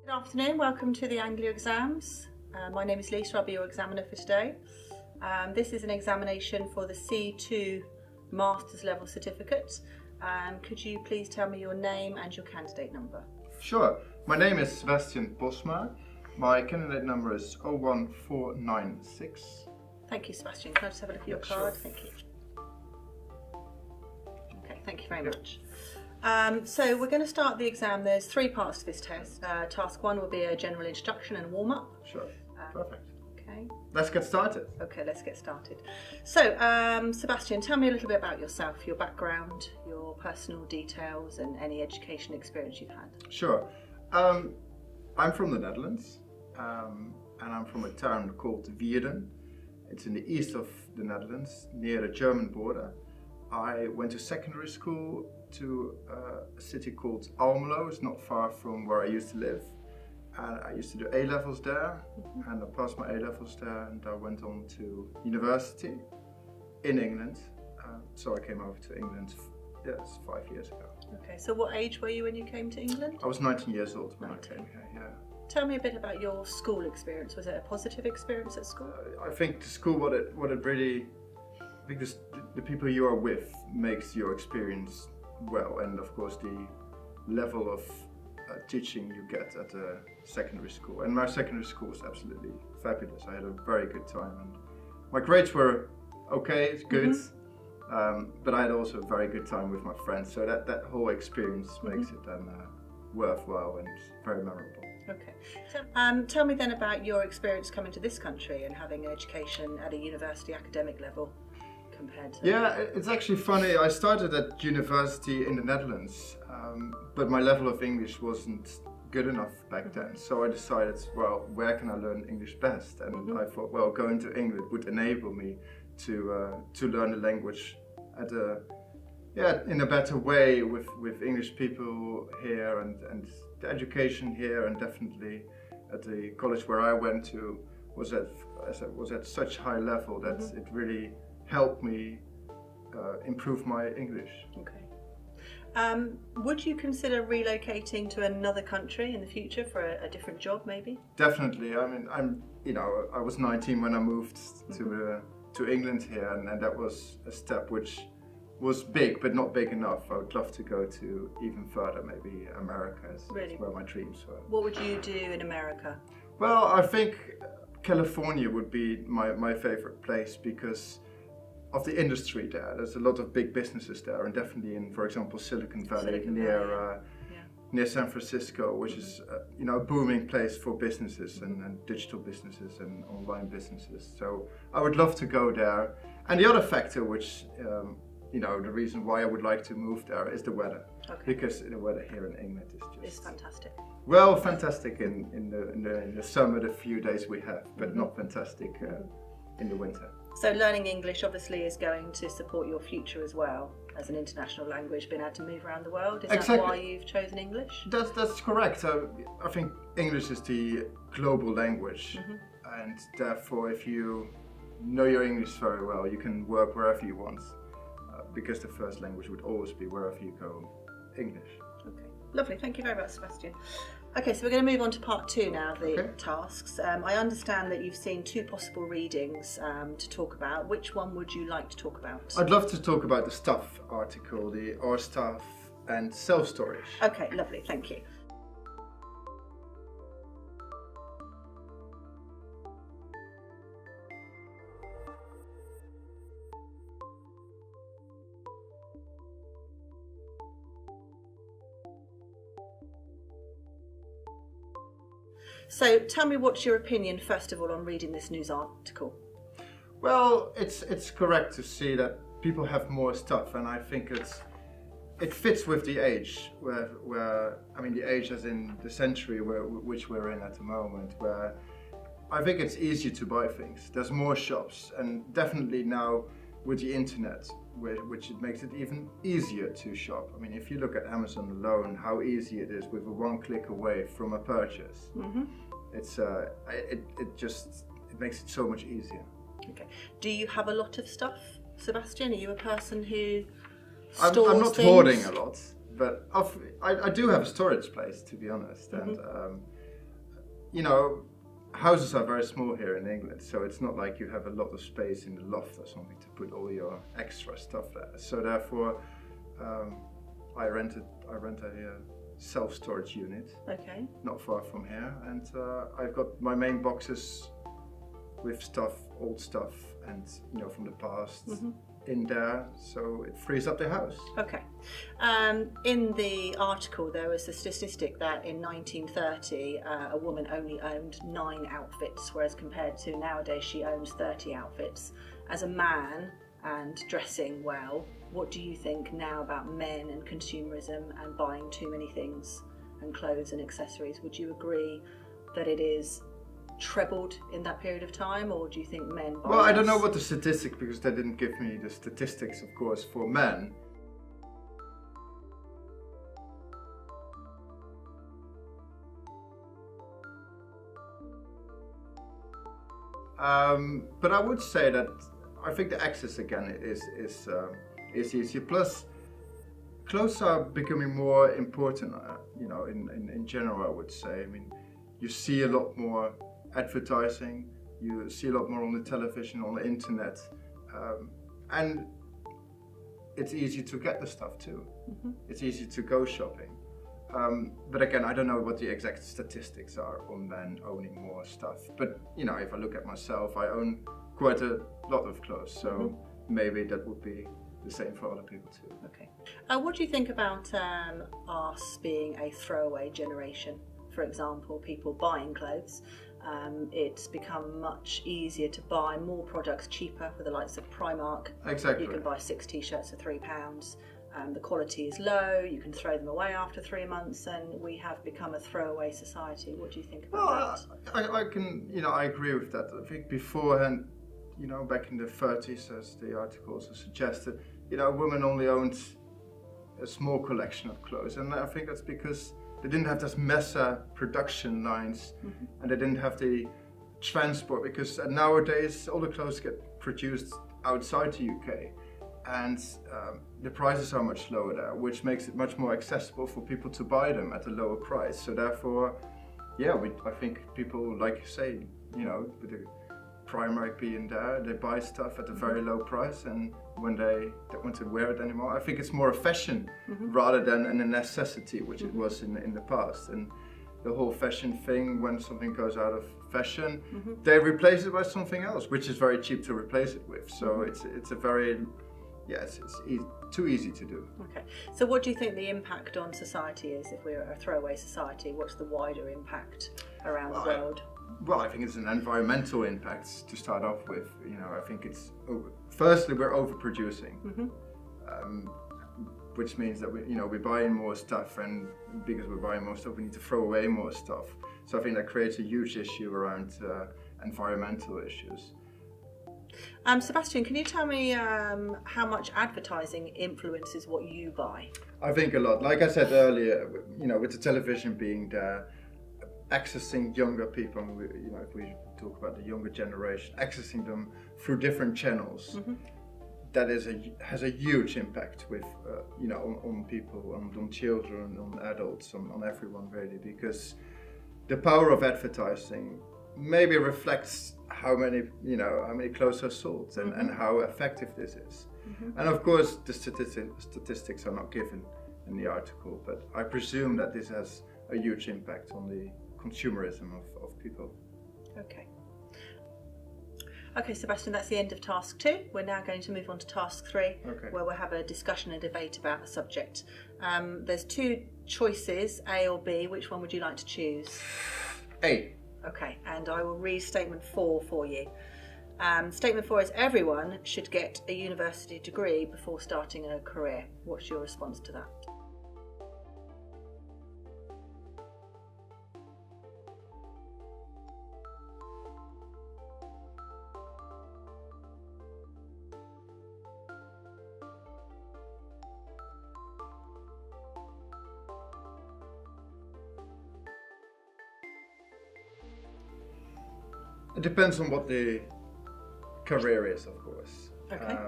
Good afternoon, welcome to the Anglia exams. My name is Lisa, I'll be your examiner for today. This is an examination for the C2 Masters Level Certificate. Could you please tell me your name and your candidate number? Sure. My name is Sebastian Bosma. My candidate number is 01496. Thank you, Sebastian. Can I just have a look at your card? Sure. Thank you. Okay, thank you very much. So we're going to start the exam. There's three parts to this test. Task one will be a general introduction and warm-up. Sure. Perfect. Okay. Let's get started. Okay, let's get started. So, Sebastian, tell me a little bit about yourself, your background, your personal details, and any education experience you've had. Sure. I'm from the Netherlands, and I'm from a town called Wierden. It's in the east of the Netherlands, near the German border. I went to secondary school to a city called Almelo. It's not far from where I used to live. And I used to do A-levels there, and I passed my A-levels there, and I went on to university in England. So I came over to England, 5 years ago. Okay, so what age were you when you came to England? I was 19 years old when 19. I came here, yeah. Tell me a bit about your school experience. Was it a positive experience at school? I think the school, what it really, because the people you are with makes your experience well, and of course the level of teaching you get at a secondary school. And my secondary school was absolutely fabulous. I had a very good time, and my grades were okay, it's good, but I had also a very good time with my friends. So that whole experience makes it then worthwhile and very memorable. Okay. So, tell me then about your experience coming to this country and having an education at a university academic level compared to... Yeah, it's actually funny. I started at university in the Netherlands, but my level of English wasn't good enough back then. So I decided, well, where can I learn English best? And I thought, well, going to England would enable me to learn the language at in a better way with English people here, and the education here, and definitely at the college where I went to was at such high level that it really helped me improve my English. Okay. Would you consider relocating to another country in the future for a different job, maybe? Definitely. I mean, I was 19 when I moved to England here, and that was a step which was big, but not big enough. I would love to go to even further, maybe America is where my dreams were. What would you do in America? Well, I think California would be my favorite place because of the industry there. There's a lot of big businesses there, and definitely in, for example, Silicon Valley, near San Francisco, which is a booming place for businesses and digital businesses and online businesses. So I would love to go there. And the other factor, which the reason why I would like to move there is the weather. Okay. Because the weather here in England is just... It's fantastic. Well, fantastic in the summer, the few days we have, but not fantastic in the winter. So learning English obviously is going to support your future as well as an international language, being able to move around the world. Is that why you've chosen English? That's correct. I think English is the global language, and therefore if you know your English very well, you can work wherever you want, because the first language would always be, wherever you go, English. Okay, lovely. Thank you very much, Sebastian. Okay, so we're going to move on to part two now, the tasks. I understand that you've seen two possible readings to talk about. Which one would you like to talk about? I'd love to talk about the stuff article, the or stuff and self-storage. Okay, lovely. Thank you. So tell me, what's your opinion, first of all, on reading this news article? Well, it's correct to see that people have more stuff, and I think it fits with the age, where I mean the age as in the century which we're in at the moment, where I think it's easier to buy things. There's more shops, and definitely now with the internet, which it makes it even easier to shop. I mean, if you look at Amazon alone, how easy it is with a one click away from a purchase. It's it makes it so much easier. Okay. Do you have a lot of stuff, Sebastian? Are you a person who I'm not hoarding a lot, but I do have a storage place, to be honest, and you know, houses are very small here in England, so it's not like you have a lot of space in the loft or something to put all your extra stuff there. So therefore, I rent a self-storage unit. Okay. Not far from here, and I've got my main boxes with stuff, old stuff, and you know, from the past in there, so it frees up the house. Okay. In the article, there was a statistic that in 1930, a woman only owned 9 outfits, whereas compared to nowadays, she owns 30 outfits. As a man and dressing well, what do you think now about men and consumerism and buying too many things and clothes and accessories? Would you agree that it is trebled in that period of time, or do you think men buy Well, I don't less? know what the statistic, because they didn't give me the statistics, of course, for men. But I would say that I think the access again is easier. Plus, clothes are becoming more important. You know, in general, I would say. I mean, you see a lot more advertising. You see a lot more on the television, on the internet, and it's easy to get the stuff too. It's easy to go shopping. But again, I don't know what the exact statistics are on men owning more stuff. But you know, if I look at myself, I own quite a lot of clothes, so maybe that would be the same for other people too. Okay. What do you think about us being a throwaway generation? For example, people buying clothes. It's become much easier to buy more products cheaper with the likes of Primark. Exactly. You can buy 6 t-shirts for £3. The quality is low, you can throw them away after 3 months, and we have become a throwaway society. What do you think about that? I can, you know, I agree with that. I think beforehand, you know, back in the 30s, as the article also suggested, you know, women only owned a small collection of clothes, and I think that's because they didn't have this massive production lines, and they didn't have the transport, because nowadays all the clothes get produced outside the UK, and the prices are much lower there, which makes it much more accessible for people to buy them at a lower price. So therefore, yeah, I think people, like you say, you know, with the Primark being there, they buy stuff at a very low price, and when they don't want to wear it anymore, I think it's more a fashion rather than a necessity, which it was in the past. And the whole fashion thing, when something goes out of fashion, they replace it by something else, which is very cheap to replace it with. So it's a very, yeah, it's too easy to do. Okay. So what do you think the impact on society is if we're a throwaway society? What's the wider impact around the world? Well, I think it's an environmental impact to start off with. You know, I think it's firstly we're overproducing, which means that we're buying more stuff, and because we're buying more stuff, we need to throw away more stuff. So I think that creates a huge issue around environmental issues. Sebastian, can you tell me how much advertising influences what you buy? I think a lot. Like I said earlier, you know, with the television being there, accessing younger people, you know, if we talk about the younger generation, accessing them through different channels, that has a huge impact with, you know, on people, on children, on adults, on everyone really, because the power of advertising maybe reflects how many clothes are sold and how effective this is. And of course, the statistics are not given in the article, but I presume that this has a huge impact on the consumerism of people. Okay, Sebastian, that's the end of task 2. We're now going to move on to task 3, where we'll have a discussion and debate about the subject. There's 2 choices, A or B. Which one would you like to choose? A. Okay, and I will read statement 4 for you. Statement 4 is everyone should get a university degree before starting a career. What's your response to that? It depends on what the career is, of course. Okay.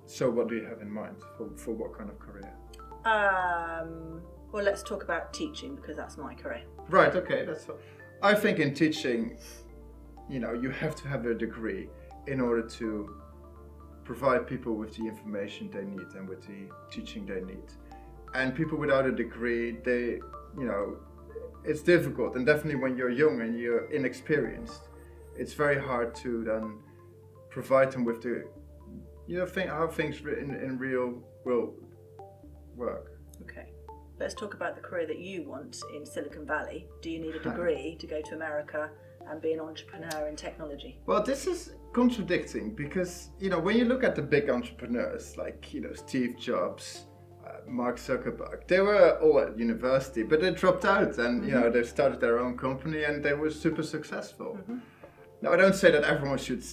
So what do you have in mind for what kind of career? Well, let's talk about teaching, because that's my career. Right, okay. I think in teaching, you have to have a degree in order to provide people with the information they need and with the teaching they need. And people without a degree, it's difficult. And definitely when you're young and you're inexperienced, it's very hard to then provide them with the, how things in real world work. Okay. Let's talk about the career that you want in Silicon Valley. Do you need a degree to go to America and be an entrepreneur in technology? Well, this is contradicting because, when you look at the big entrepreneurs like, Steve Jobs, Mark Zuckerberg, they were all at university, but they dropped out and, they started their own company and they were super successful. Mm-hmm. Now, I don't say that everyone should,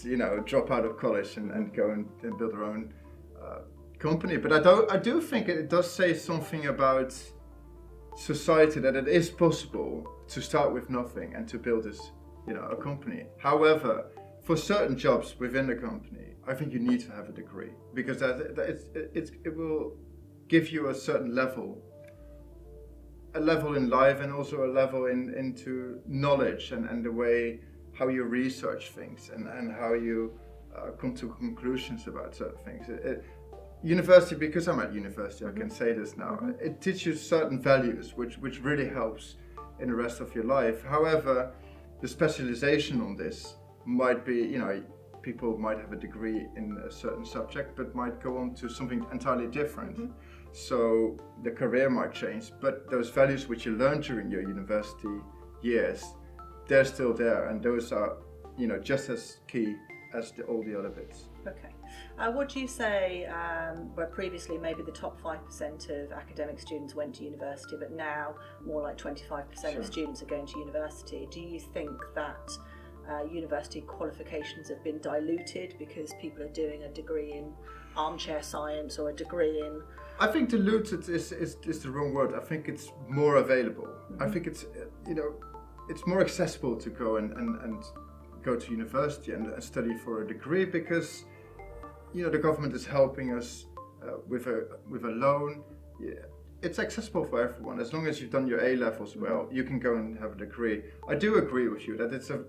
drop out of college and go and build their own company, but I do think it does say something about society, that it is possible to start with nothing and to build this, a company. However, for certain jobs within the company, I think you need to have a degree because it will give you a certain level in life and also a level into knowledge and the way how you research things and how you come to conclusions about certain things. University, because I'm at university, I can say this now, it teaches you certain values which really helps in the rest of your life. However, the specialization on this might be, people might have a degree in a certain subject but might go on to something entirely different. Mm-hmm. So the career might change, but those values which you learned during your university years, they're still there, and those are, just as key as all the other bits. Okay. What do you say, where previously maybe the top 5% of academic students went to university, but now more like 25% of students are going to university? Do you think that university qualifications have been diluted because people are doing a degree in armchair science or a degree in... I think diluted is the wrong word. I think it's more available. Mm-hmm. I think it's, it's more accessible to go and go to university and study for a degree because, the government is helping us with a loan. Yeah, it's accessible for everyone. As long as you've done your A-levels well, you can go and have a degree. I do agree with you that it's a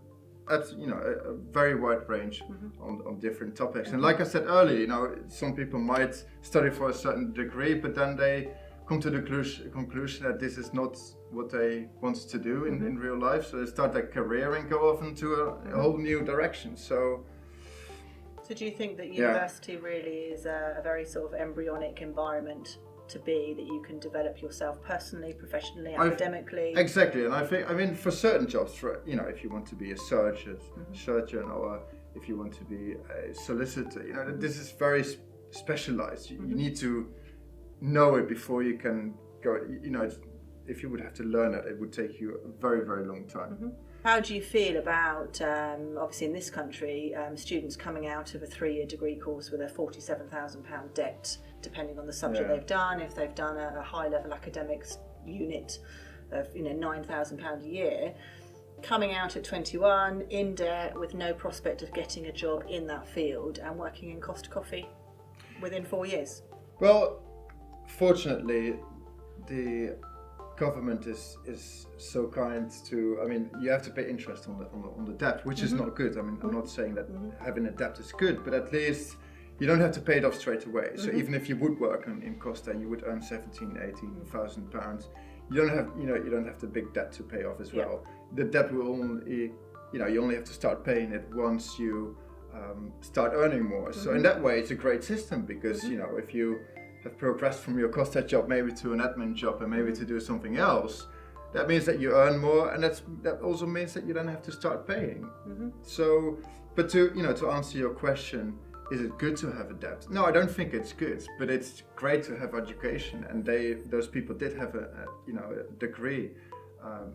very wide range on different topics. And like I said earlier, some people might study for a certain degree, but then they come to the conclusion that this is not what they want to do in real life. So they start their career and go off into a whole new direction. So do you think that university really is a very sort of embryonic environment to be, that you can develop yourself personally, professionally, academically? Exactly, and I think, for certain jobs, if you want to be a surgeon or if you want to be a solicitor, this is very specialized. You need to know it before you can go, if you would have to learn it would take you a very, very long time. Mm-hmm. How do you feel about, obviously in this country, students coming out of a 3-year degree course with a £47,000 debt, depending on the subject they've done? If they've done a high-level academics unit of £9,000 a year, coming out at 21 in debt with no prospect of getting a job in that field and working in Costa Coffee within 4 years? Well, fortunately, the government is so kind to, you have to pay interest on the debt, which is not good. I'm not saying that having a debt is good, but at least you don't have to pay it off straight away. So even if you would work in Costa and you would earn £18,000, you don't have the big debt to pay off as well. The debt will only, you only have to start paying it once you start earning more. So in that way, it's a great system because if you have progressed from your Costa job maybe to an admin job and maybe to do something else, that means that you earn more, and that also means that you don't have to start paying. So, but to answer your question, is it good to have a debt? No, I don't think it's good, but it's great to have education, and those people did have a degree,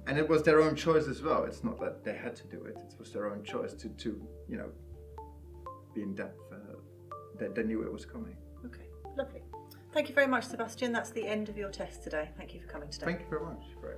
and it was their own choice as well. It's not that they had to do it; it was their own choice to be in debt. They knew it was coming. Okay, lovely. Thank you very much, Sebastian. That's the end of your test today. Thank you for coming today. Thank you very much. Great.